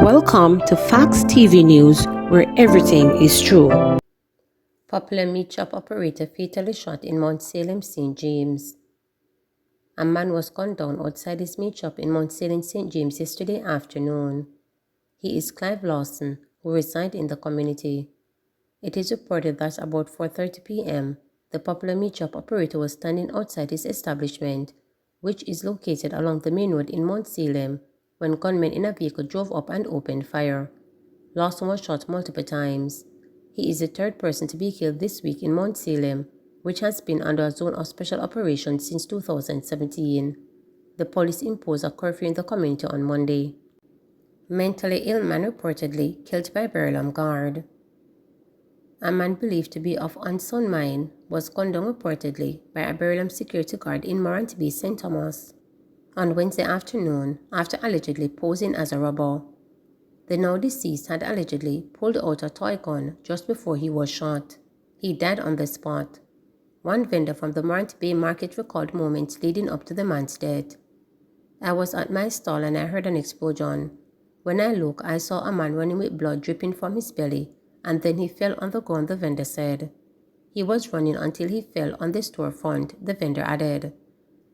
Welcome to Facts TV News, where everything is true. Popular meat shop operator fatally shot in Mount Salem, St. James. A man was gunned down outside his meat shop in Mount Salem, St. James yesterday afternoon. He is Clive Lawson, who resides in the community. It is reported that about 4:30 p.m., the popular meat shop operator was standing outside his establishment, which is located along the main road in Mount Salem, when gunmen in a vehicle drove up and opened fire. Lawson was shot multiple times. He is the third person to be killed this week in Mount Salem, which has been under a zone of special operations since 2017. The police imposed a curfew in the community on Monday. Mentally ill man reportedly killed by Berlin guard. A man believed to be of unsound mind was gunned down reportedly by a Berlin security guard in Morant Bay, St. Thomas, on Wednesday afternoon after allegedly posing as a robber. The now deceased had allegedly pulled out a toy gun just before he was shot. He died on the spot. One vendor from the Mount Bay market recalled moments leading up to the man's death. "I was at my stall and I heard an explosion. When I looked, I saw a man running with blood dripping from his belly, and then he fell on the ground," the vendor said. "He was running until he fell on the storefront," the vendor added.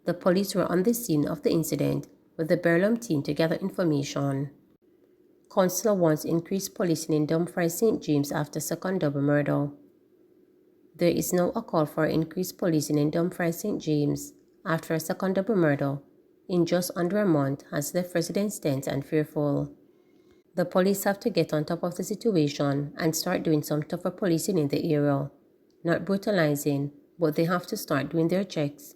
The police were on the scene of the incident with the Berlin team to gather information. Councillor wants increased policing in Dumfries, St. James after second double murder. There is now a call for increased policing in Dumfries, St. James after a second double murder in just under a month has left residents tense and fearful. The police have to get on top of the situation and start doing some tougher policing in the area. Not brutalizing, but they have to start doing their checks.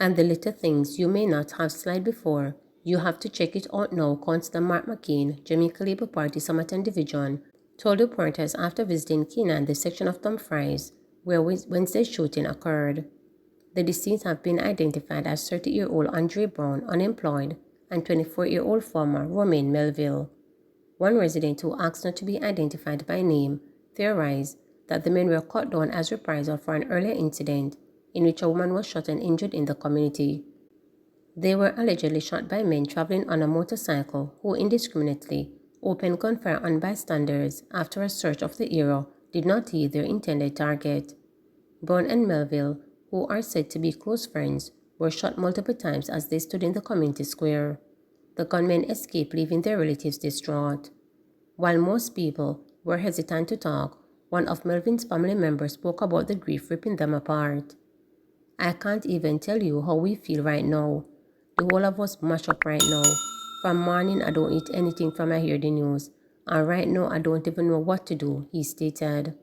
And the little things you may not have slide before, you have to check it out now, Councillor Mark McCain, Jamaica Labour Party Somerton Division, told reporters after visiting Keenan, the section of Dumfries, where Wednesday's shooting occurred. The deceased have been identified as 30-year-old Andre Brown, unemployed, and 24-year-old former Romaine Melville. One resident who asked not to be identified by name theorized that the men were cut down as reprisal for an earlier incident in which a woman was shot and injured in the community. They were allegedly shot by men traveling on a motorcycle who indiscriminately opened gunfire on bystanders after a search of the area did not hit their intended target. Brown and Melville, who are said to be close friends, were shot multiple times as they stood in the community square. The gunmen escaped, leaving their relatives distraught. While most people were hesitant to talk, one of Melvin's family members spoke about the grief ripping them apart. "I can't even tell you how we feel right now. The whole of us mash up right now. From morning I don't eat anything from I hear the news, and right now I don't even know what to do," he stated.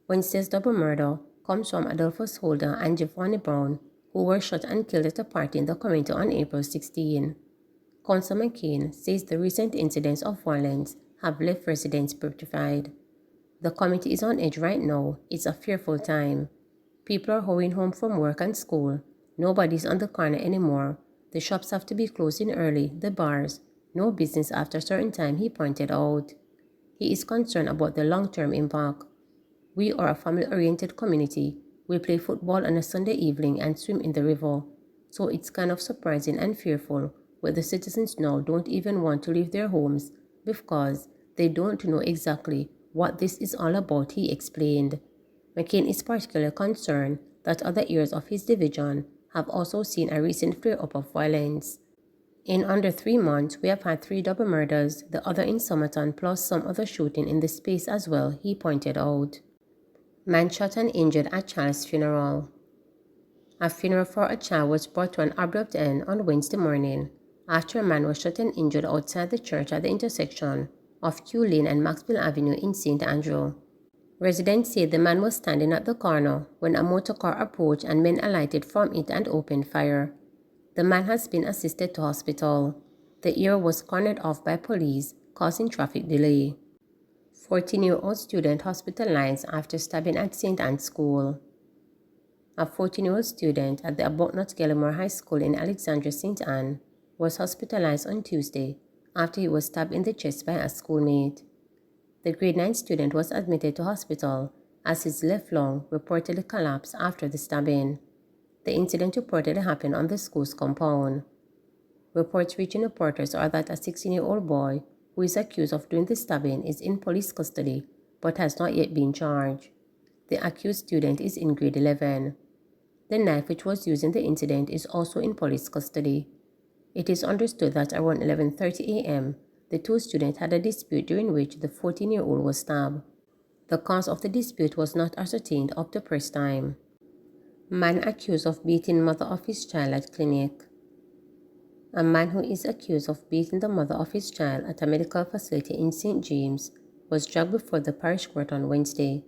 Wednesday's double murder comes from Adolphus Holder and Giovanni Brown, who were shot and killed at a party in the community on April 16. Councillor McCain says the recent incidents of violence have left residents petrified. "The community is on edge right now. It's a fearful time. People are hurrying home from work and school. Nobody's on the corner anymore. The shops have to be closing early, the bars. No business after a certain time," he pointed out. He is concerned about the long-term impact. "We are a family-oriented community. We play football on a Sunday evening and swim in the river. So it's kind of surprising and fearful where the citizens now don't even want to leave their homes because they don't know exactly what this is all about," he explained. McCain is particularly concerned that other areas of his division have also seen a recent flare-up of violence. "In under 3 months, we have had 3 double murders, the other in Somerton, plus some other shooting in the space as well," he pointed out. Man shot and injured at child's funeral. A funeral for a child was brought to an abrupt end on Wednesday morning after a man was shot and injured outside the church at the intersection of Kew Lane and Maxwell Avenue in St. Andrew. Residents say the man was standing at the corner when a motor car approached and men alighted from it and opened fire. The man has been assisted to hospital. The area was cornered off by police, causing traffic delay. 14-year-old student hospitalized after stabbing at St. Anne's School. A 14-year-old student at the Arbuthnot Gallimore High School in Alexandria, St. Anne, was hospitalized on Tuesday after he was stabbed in the chest by a schoolmate. The grade 9 student was admitted to hospital as his left lung reportedly collapsed after the stabbing. The incident reportedly happened on the school's compound. Reports reaching reporters are that a 16-year-old boy who is accused of doing the stabbing, is in police custody but has not yet been charged. The accused student is in grade 11. The knife which was used in the incident is also in police custody. It is understood that around 11:30 a.m., the two students had a dispute during which the 14-year-old was stabbed. The cause of the dispute was not ascertained up to press time. Man accused of beating mother of his child at clinic. A man who is accused of beating the mother of his child at a medical facility in St. James was dragged before the parish court on Wednesday.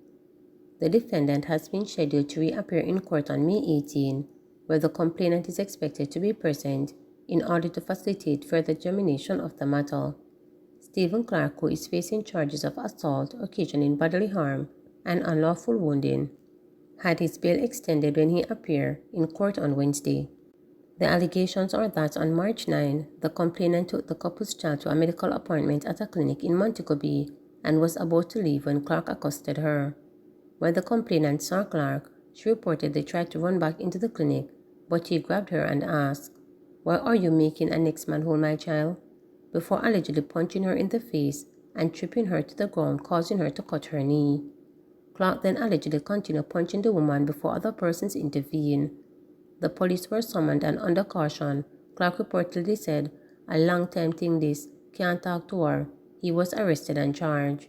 The defendant has been scheduled to reappear in court on May 18, where the complainant is expected to be present in order to facilitate further examination of the matter. Stephen Clark, who is facing charges of assault occasioning bodily harm and unlawful wounding, had his bail extended when he appeared in court on Wednesday. The allegations are that on March 9, the complainant took the couple's child to a medical appointment at a clinic in Montego Bay and was about to leave when Clark accosted her. When the complainant saw Clark, she reported they tried to run back into the clinic, but he grabbed her and asked, "Why are you making a next man hold my child?" before allegedly punching her in the face and tripping her to the ground, causing her to cut her knee. Clark then allegedly continued punching the woman before other persons intervened. The police were summoned and under caution, Clark reportedly said, "A long time thing this, can't talk to her." He was arrested and charged.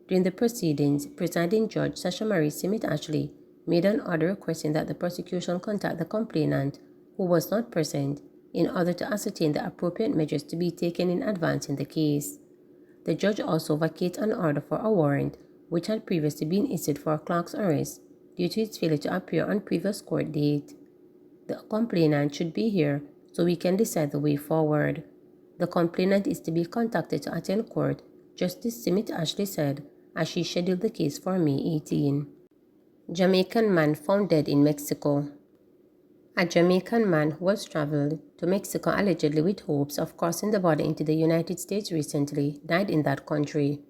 During the proceedings, presiding judge Sasha Marie Simit Ashley made an order requesting that the prosecution contact the complainant, who was not present, in order to ascertain the appropriate measures to be taken in advance in the case. The judge also vacated an order for a warrant, which had previously been issued for Clark's arrest due to its failure to appear on previous court date. The complainant should be here so we can decide the way forward. The complainant is to be contacted to attend court, Justice Simit Ashley said, as she scheduled the case for May 18. Jamaican man found dead in Mexico. A Jamaican who was traveled to Mexico allegedly with hopes of crossing the border into the United States recently died in that country.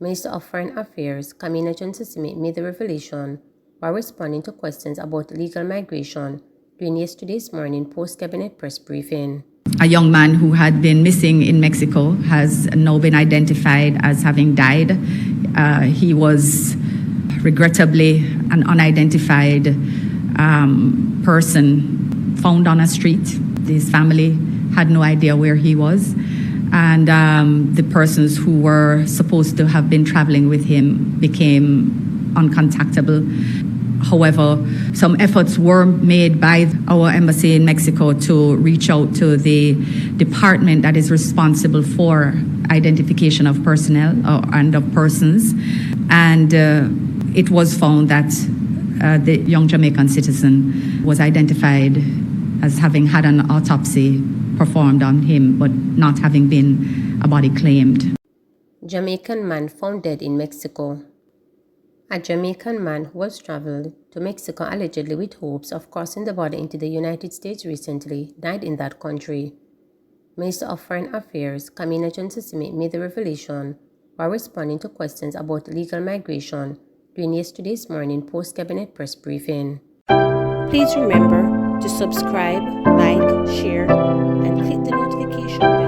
Minister of Foreign Affairs Kamina Johnson-Smith made the revelation while responding to questions about legal migration during yesterday's morning post-cabinet press briefing. A young man who had been missing in Mexico has now been identified as having died. He was regrettably an unidentified person found on a street. His family had no idea where he was, and the persons who were supposed to have been traveling with him became uncontactable. However, some efforts were made by our embassy in Mexico to reach out to the department that is responsible for identification of personnel and of persons. And it was found that the young Jamaican citizen was identified as having had an autopsy performed on him, but not having been a body claimed. Jamaican man found dead in Mexico. A Jamaican man who was traveled to Mexico allegedly with hopes of crossing the border into the United States recently died in that country. Minister of Foreign Affairs Kamina Johnson-Smith made the revelation while responding to questions about legal migration during yesterday's morning post-cabinet press briefing. Please remember to subscribe, like, share, and click the notification bell